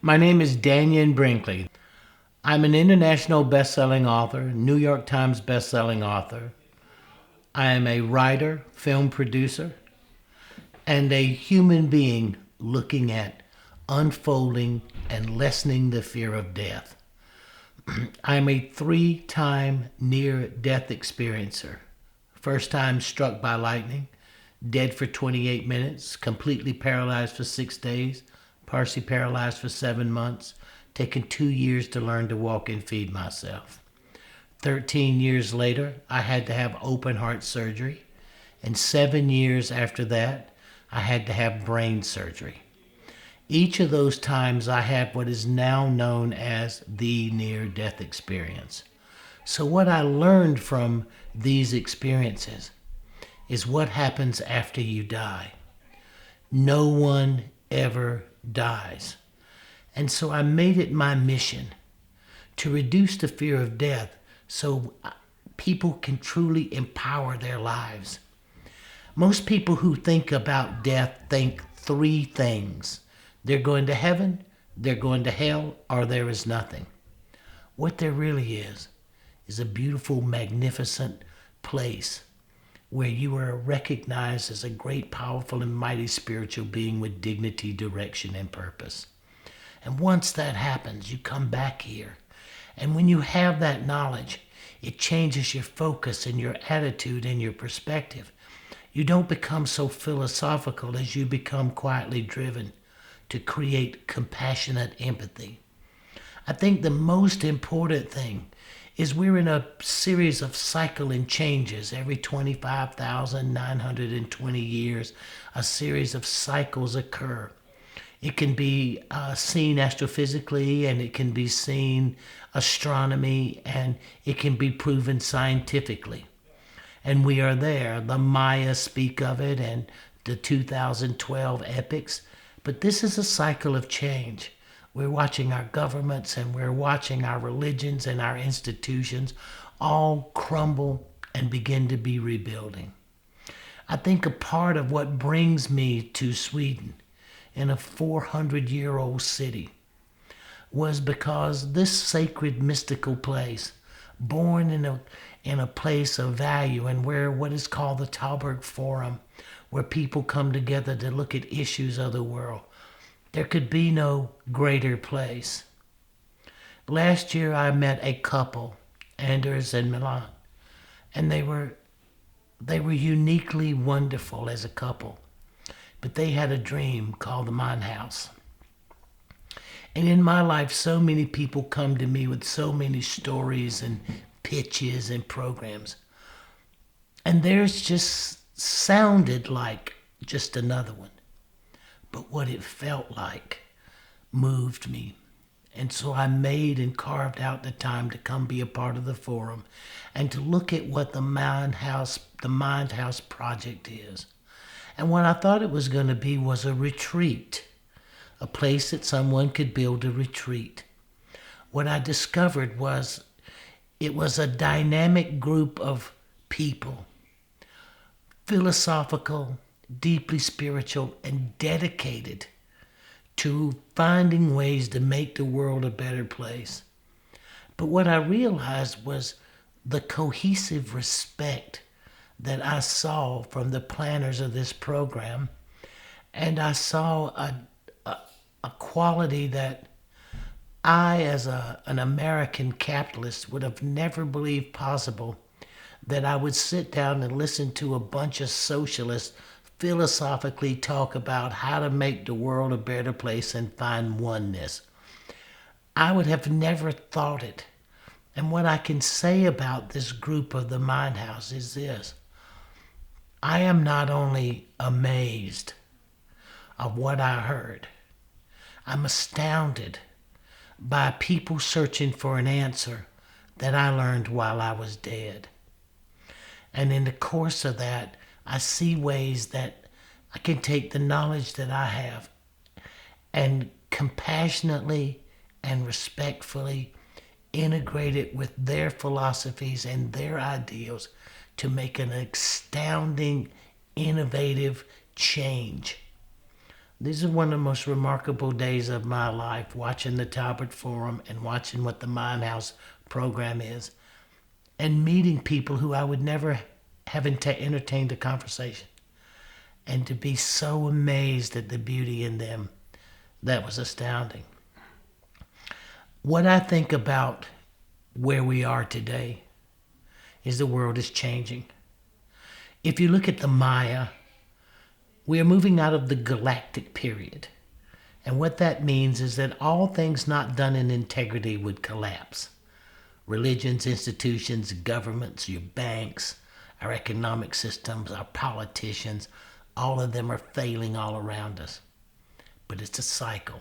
My name is Dannion Brinkley. I'm an international best-selling author, New York Times best-selling author. I am a writer, film producer, and a human being looking at unfolding and lessening the fear of death. I'm a 3-time near-death experiencer. First time struck by lightning, dead for 28 minutes, completely paralyzed for 6 days, partially paralyzed for 7 months, taken 2 years to learn to walk and feed myself. 13 years later, I had to have open heart surgery, and 7 years after that, I had to have brain surgery. Each of those times I had what is now known as the near-death experience. So what I learned from these experiences is what happens after you die. No one ever dies. And so I made it my mission to reduce the fear of death so people can truly empower their lives. Most people who think about death think 3 things. They're going to heaven, they're going to hell, or there is nothing. What there really is a beautiful, magnificent place where you are recognized as a great, powerful, and mighty spiritual being with dignity, direction, and purpose. And once that happens, you come back here. And when you have that knowledge, it changes your focus and your attitude and your perspective. You don't become so philosophical as you become quietly driven to create compassionate empathy. I think the most important thing is we're in a series of cycling changes. Every 25,920 years, a series of cycles occur. It can be seen astrophysically, and it can be seen astronomy, and it can be proven scientifically. And we are there. The Maya speak of it, and the 2012 epics. But this is a cycle of change. We're watching our governments and we're watching our religions and our institutions all crumble and begin to be rebuilding. I think a part of what brings me to Sweden in a 400-year-old city was because this sacred mystical place, born in a place of value and where what is called the Talberg Forum, where people come together to look at issues of the world. There could be no greater place. Last year I met a couple, Anders and Milan, and they were uniquely wonderful as a couple. But they had a dream called the Mindhouse. And in my life, so many people come to me with so many stories and pitches and programs. And theirs just sounded like just another one. But what it felt like moved me. And so I made and carved out the time to come be a part of the forum and to look at what the Mindhouse project is. And what I thought it was going to be was a retreat, a place that someone could build a retreat. What I discovered was it was a dynamic group of people, philosophical, deeply spiritual, and dedicated to finding ways to make the world a better place. But what I realized was the cohesive respect that I saw from the planners of this program, and I saw a quality that I, as an American capitalist, would have never believed possible, that I would sit down and listen to a bunch of socialists philosophically talk about how to make the world a better place and find oneness. I would have never thought it. And what I can say about this group of the Mindhouse is this. I am not only amazed of what I heard, I'm astounded by people searching for an answer that I learned while I was dead. And in the course of that, I see ways that I can take the knowledge that I have and compassionately and respectfully integrate it with their philosophies and their ideals to make an astounding, innovative change. These are one of the most remarkable days of my life, watching the Talbot Forum and watching what the Mindhouse program is, and meeting people who I would never have entertained a conversation, and to be so amazed at the beauty in them. That was astounding. What I think about where we are today is the world is changing. If you look at the Maya, we are moving out of the galactic period. And what that means is that all things not done in integrity would collapse. Religions, institutions, governments, your banks, our economic systems, our politicians, all of them are failing all around us. But it's a cycle.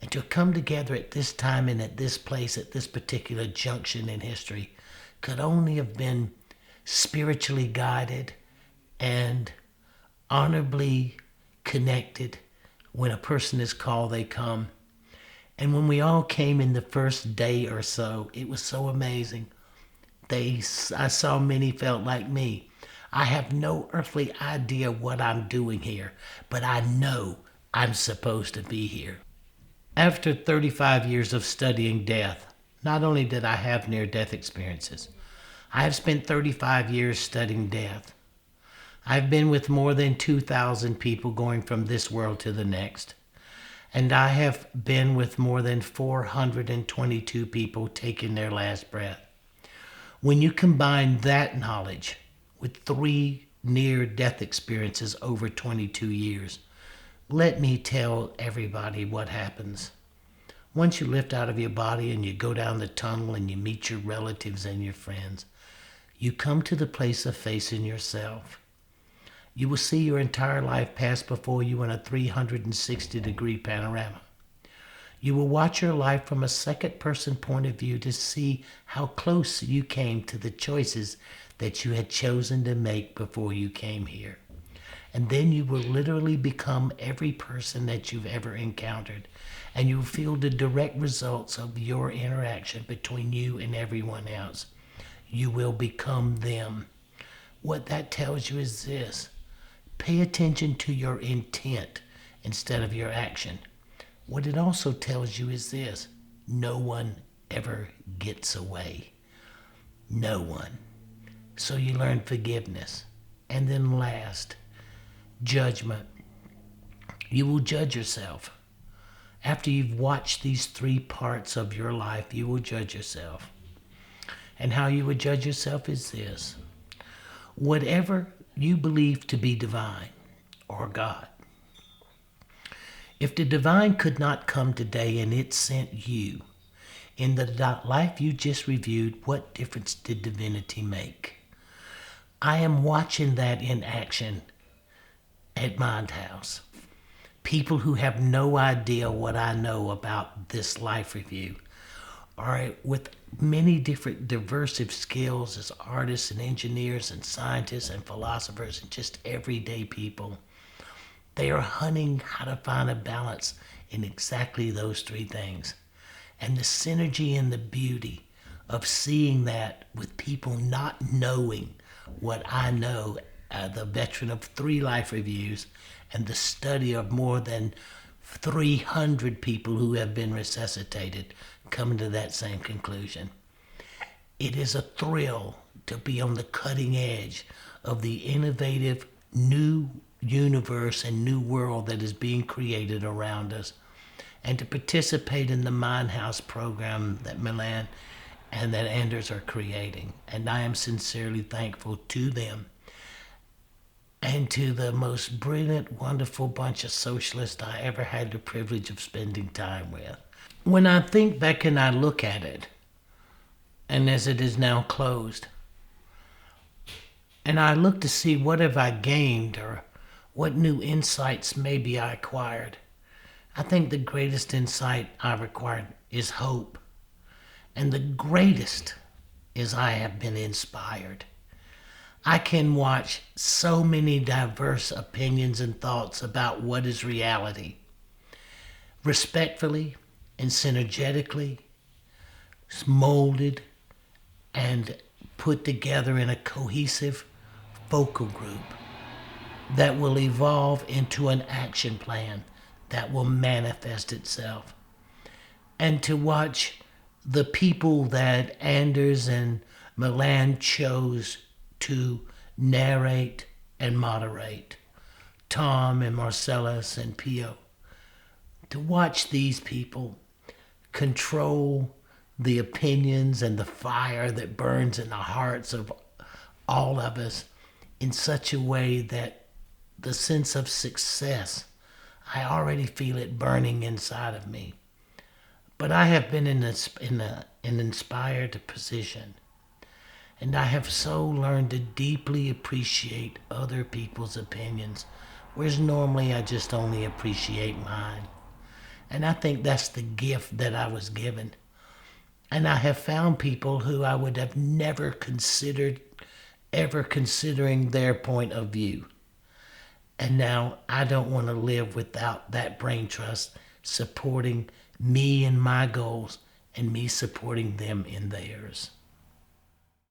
And to come together at this time and at this place, at this particular junction in history, could only have been spiritually guided and honorably connected. When a person is called, they come. And when we all came in the first day or so, it was so amazing. I saw many felt like me. I have no earthly idea what I'm doing here, but I know I'm supposed to be here. After 35 years of studying death, not only did I have near-death experiences, I have spent 35 years studying death. I've been with more than 2,000 people going from this world to the next. And I have been with more than 422 people taking their last breath. When you combine that knowledge with 3 near-death experiences over 22 years, let me tell everybody what happens. Once you lift out of your body and you go down the tunnel and you meet your relatives and your friends, you come to the place of facing yourself. You will see your entire life pass before you in a 360-degree panorama. You will watch your life from a second-person point of view to see how close you came to the choices that you had chosen to make before you came here. And then you will literally become every person that you've ever encountered, and you will feel the direct results of your interaction between you and everyone else. You will become them. What that tells you is this: pay attention to your intent instead of your action. What it also tells you is this: no one ever gets away. No one. So you learn forgiveness. And then last, judgment. You will judge yourself. After you've watched these 3 parts of your life, you will judge yourself. And how you would judge yourself is this: whatever you believe to be divine or God, if the divine could not come today and it sent you in the life you just reviewed, what difference did divinity make? I am watching that in action at Mindhouse. People who have no idea what I know about this life review are with many different diverse skills as artists and engineers and scientists and philosophers and just everyday people. They are hunting how to find a balance in exactly those 3 things. And the synergy and the beauty of seeing that with people not knowing what I know, the veteran of 3 life reviews and the study of more than 300 people who have been resuscitated, coming to that same conclusion. It is a thrill to be on the cutting edge of the innovative new universe and new world that is being created around us, and to participate in the Mindhouse program that Milan and that Anders are creating. And I am sincerely thankful to them and to the most brilliant, wonderful bunch of socialists I ever had the privilege of spending time with. When I think back and I look at it, and as it is now closed, and I look to see what have I gained or what new insights maybe I acquired, I think the greatest insight I've acquired is hope. And the greatest is I have been inspired. I can watch so many diverse opinions and thoughts about what is reality, respectfully and synergetically molded and put together in a cohesive focal group that will evolve into an action plan that will manifest itself. And to watch the people that Anders and Milan chose to narrate and moderate, Tom and Marcellus and Pio, to watch these people control the opinions and the fire that burns in the hearts of all of us in such a way that the sense of success, I already feel it burning inside of me. But I have been in an inspired position, and I have so learned to deeply appreciate other people's opinions, whereas normally I just only appreciate mine. And I think that's the gift that I was given. And I have found people who I would have never considered ever considering their point of view. And now I don't want to live without that brain trust supporting me in my goals and me supporting them in theirs.